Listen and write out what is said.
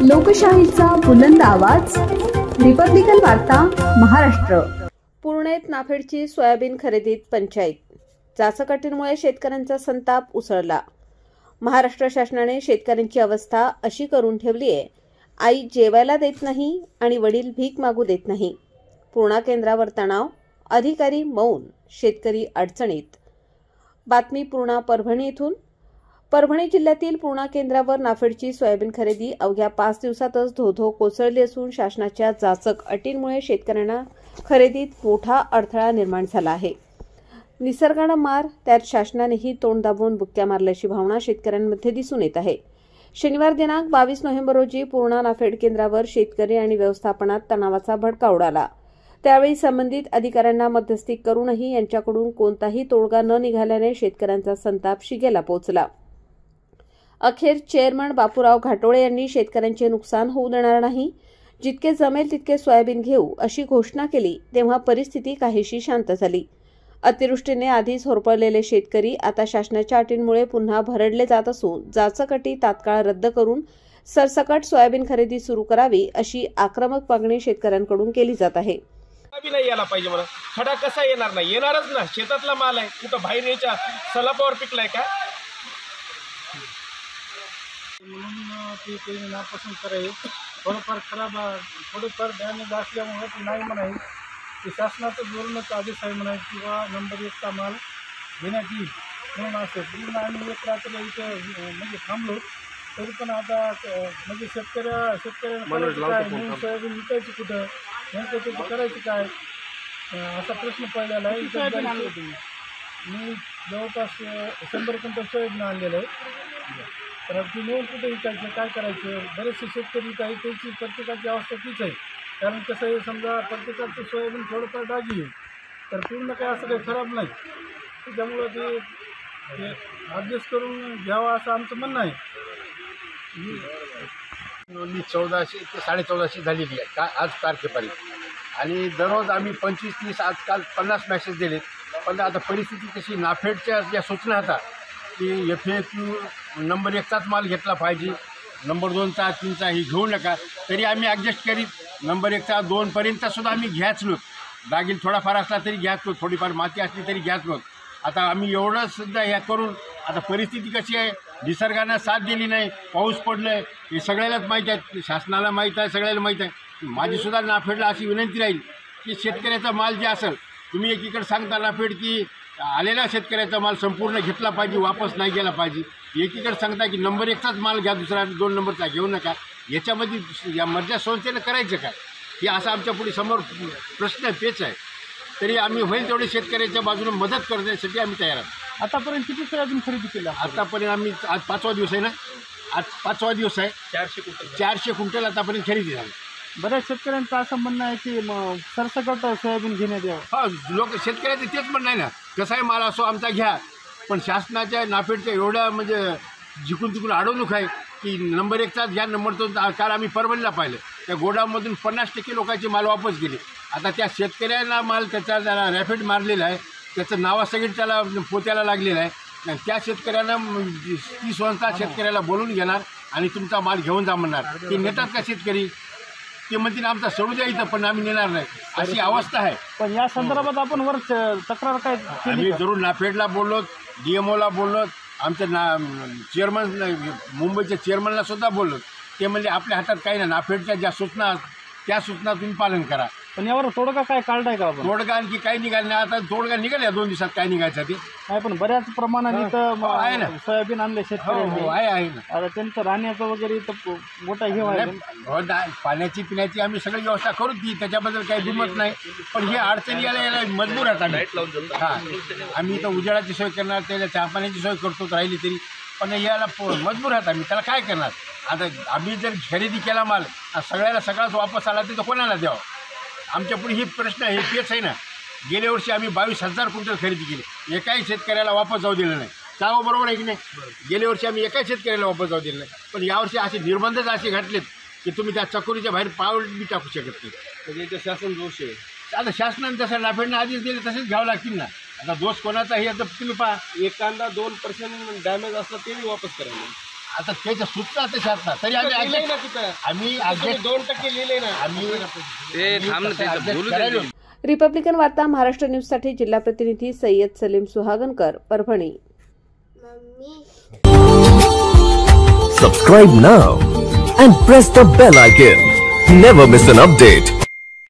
लोकशाहीचा बुलंद आवाज, रिपब्लिकन वार्ता महाराष्ट्र। पूर्णेत नाफेडची सोयाबीन खरेदीत पंचायत, जाचकटीमुळे शेतकऱ्यांचा संताप उसळला। महाराष्ट्र शासनाने शेतकऱ्यांची अवस्था अशी करून ठेवली आहे, आई जेवायला देत नाही आणि वडील भीक मागू देत नाही। पूर्णा केंद्रावर तणाव, अधिकारी मौन, शेतकरी अडचणीत। बातमी पूर्णा परभणी येथून। परभणी जिल्ह्यातील पूर्णा केंद्रावर नाफेडची सोयाबीन खरेदी अवघ्या 5 दिवसातच धोधो कोसळली असून शासनाच्या जाचक अटींमुळे शेतकऱ्यांना खरेदीत मोठा अडथळा निर्माण झाला आहे। निसर्गानं मार, त्यात शासनानेही तोंड दाबून बुक्क्या मारल्याची भावना शेतकऱ्यांमध्ये दिसून येत आहे। शनिवार दिनांक 22 नोव्हेंबर रोजी पूर्णा नाफेड केंद्रावर शेतकरी आणि व्यवस्थापनात तणावाचा भडका उडाला। त्यावेळी संबंधित अधिकाऱ्यांना मध्यस्थी करूनही यांच्याकडून कोणताही तोडगा न निघाल्याने शेतकऱ्यांचा संताप शिगेला पोहोचला। अखेर चेअरमन बापूराव घाटोळे यांनी शेतकऱ्यांचे नुकसान होऊ देणार नाही, जितके जमेल तितके सोयाबीन घेऊ अशी घोषणा केली। तेव्हा परिस्थिती काहीशी शांत झाली। अतिवृष्टीने आधीच होरपळलेले शेतकरी आता शासनाच्या अटींमुळे पुन्हा भरडले जात असून जाचक अटी तात्काळ रद्द करून सरसकट सोयाबीन खरेदी सुरू करावी अशी आक्रमक मागणी शेतकऱ्यांकडून केली जात आहे। नाही यायला पाहिजे मला खडा कसा येणार नाही, येणारच ना, शेतातला माल आहे, कुठं बाहेर यायच्या सलापावर पिकलाय का म्हणून ती काही नापसंत करावी। थोडंफार खराब, थोडेफार डॅमेज असल्यामुळे ती नाही म्हणावी, ते शासनाचं धोरणच आदेश आहे म्हणाय किंवा नंबर 1चा माल घेण्यात येईल म्हणून असेल। पूर्ण आम्ही एक रात्र इथं म्हणजे थांबलो, तरी पण आता म्हणजे शेतकऱ्यांना सोयाबीन विकायची कुठं, नेमकं त्याचं करायचं काय असा प्रश्न पडलेला आहे। इथं मी जवळपास 100 क्विंटल सोयाबीन आणलेलं आहे, तर ती नेऊन कुठे विकायचं, काय करायचं। बरेचसे शेतकरी काही त्याची प्रत्येकाची अवस्था तीच आहे, कारण कसं आहे समजा प्रत्येकाचं सोयाबीन थोडंफार डागी आहे, तर पूर्ण काय असं काही खराब नाही, त्याच्यामुळं ते ॲडजस्ट करून घ्यावं असं आमचं म्हणणं आहे। नोंदणी 1400 ते 1450 झालेली आहे का आज तारखेपर्यंत, आणि दररोज आम्ही 25-30 आजकाल 50 मॅसेज दिलेत। पण आता परिस्थिती कशी, नाफेडच्या ज्या सूचना होता की FAQ नंबर 1चाच माल घेतला पाहिजे, नंबर 2चा 3चा ही घेऊ नका, तरी आम्ही ॲडजस्ट करीत नंबर 1चा 2पर्यंत सुद्धा आम्ही घ्याच नव्हतं। दागील थोडाफार असला तरी घ्याच नव्हतं, थोडीफार माती असली तरी घ्याच नव्हतं। आता आम्ही एवढं सुद्धा ह्या करून आता परिस्थिती कशी आहे, निसर्गानं साथ दिली नाही, पाऊस पडलं आहे, हे सगळ्यालाच माहीत आहे, शासनाला माहीत आहे, सगळ्याला माहीत आहे। माझीसुद्धा नाफेडला अशी विनंती राहील की शेतकऱ्याचा माल जे असेल, तुम्ही एकीकडे सांगता नाफेड की आलेला शेतकऱ्याचा माल संपूर्ण घेतला पाहिजे, वापस नाही गेला पाहिजे, एकीकडे सांगता की नंबर 1चाच माल घ्या, दुसरा 2 नंबरचा घेऊ नका। याच्यामध्ये या मर्जा संस्थेनं करायचं काय, हे असा आमच्या पुढे समोर प्रश्न पेच आहे। तरी आम्ही होईल तेवढे शेतकऱ्याच्या बाजूने मदत करण्यासाठी आम्ही तयार आहोत। आतापर्यंत किती सोयाबीन खरेदी केलं? आतापर्यंत आम्ही आज 5वा दिवस आहे ना, आज 5वा दिवस आहे, 400 क्विंटल आतापर्यंत खरेदी झाली। बऱ्याच शेतकऱ्यांचं असं म्हणणं आहे की सरसकट सोयाबीन घेण्यात यावं। हा, लोक शेतकऱ्याचं तेच म्हणणं आहे ना, कसाही माल असो आमचा घ्या, पण शासनाच्या नाफेडच्या एवढ्या म्हणजे जिकून तिकून अडवणूक आहे की नंबर 1चाच घ्या, नंबर 2 काल आम्ही परभणीला पाहिलं, त्या गोडाऊनमधून 50% लोकांचे माल वापस गेले। आता त्या शेतकऱ्यांना माल त्याचा त्याला रॅफिड मारलेला आहे, त्याचं नावासकट त्याला पोत्याला लागलेलं आहे, आणि त्या शेतकऱ्यांना ती स्वतः शेतकऱ्याला बोलून घेणार आणि तुमचा माल घेऊन जा म्हणणार। ते नेतात का शेतकरी, ते म्हणतील आमचा सोडू द्या इथं, पण आम्ही नेणार नाही, अशी अवस्था आहे। पण या संदर्भात आपण वर तक्रार काय आम्ही जरूर नाफेडला बोललो, DMOला बोललो, आमच्या चेअरमन मुंबईच्या चेअरमनला सुद्धा बोललो, ते म्हणजे आपल्या हातात काही नाही, नाफेडच्या ज्या सूचना त्या सूचना तुम्ही पालन करा। पण यावर तोडगा काय काढलाय का? तोडगा आणखी काही निघाल नाही, आता तोडगा निघाल या 2 दिवसात, काय निघायचं ते नाही, पण बऱ्याच प्रमाणात इथं आहे ना सोयाबीन आणले शेतकऱ्यांनी, आहे ना। आता त्यांचं राहण्याचं वगैरे इथं मोठा हे आहे, पाण्याची पिण्याची आम्ही सगळी व्यवस्था करू ती, त्याच्याबद्दल काही दुमत नाही, पण हे अडचणी यायला मजबूर आहेत आम्ही। हां, आम्ही इथं उजाळाची सोय करणार, त्याला चहा पाण्याची सोय करतो राहिली तरी, पण याला मजबूर आहात आम्ही, त्याला काय करणार। आता आम्ही जर खरेदी केला माल सगळ्याला सगळाच वापस आला तर कोणाला द्यावं, आमच्या पुढे ही प्रश्न हे तेच आहे ना। गेल्या वर्षी आम्ही 22,000 क्विंटल खरेदी केली, एकाही शेतकऱ्याला वापस जाऊ दिलं नाही, चावं बरोबर आहे की नाही। गेल्या वर्षी आम्ही एकाही शेतकऱ्याला वापस जाऊ दिलं नाही, पण यावर्षी असे निर्बंधच असे घातलेत की तुम्ही त्या चकोरीच्या बाहेर पाऊल बी टाकू शकत नाही, म्हणजे शासन दोष आहे। आता शासनाने जसं नाफेडनं आदेश दिले तसेच घ्यावं लागतील ना। आता दोष कोणाचा हे आता तुम्ही पहा, एखादा 2% डॅमेज असला ते वापस करायला, आता त्याच्या सूचना तशा आहेत ना, तरी आम्ही लिहिलंय ना तिथं. आम्ही तुम्ही 2% लिहिलंय ना. करायलो. रिपब्लिकन वार्ता महाराष्ट्र न्यूजसाठी जिल्हा प्रतिनिधी Syed Salim सुहागनकर, Parbhani. Subscribe now and press the bell icon. Never miss an update.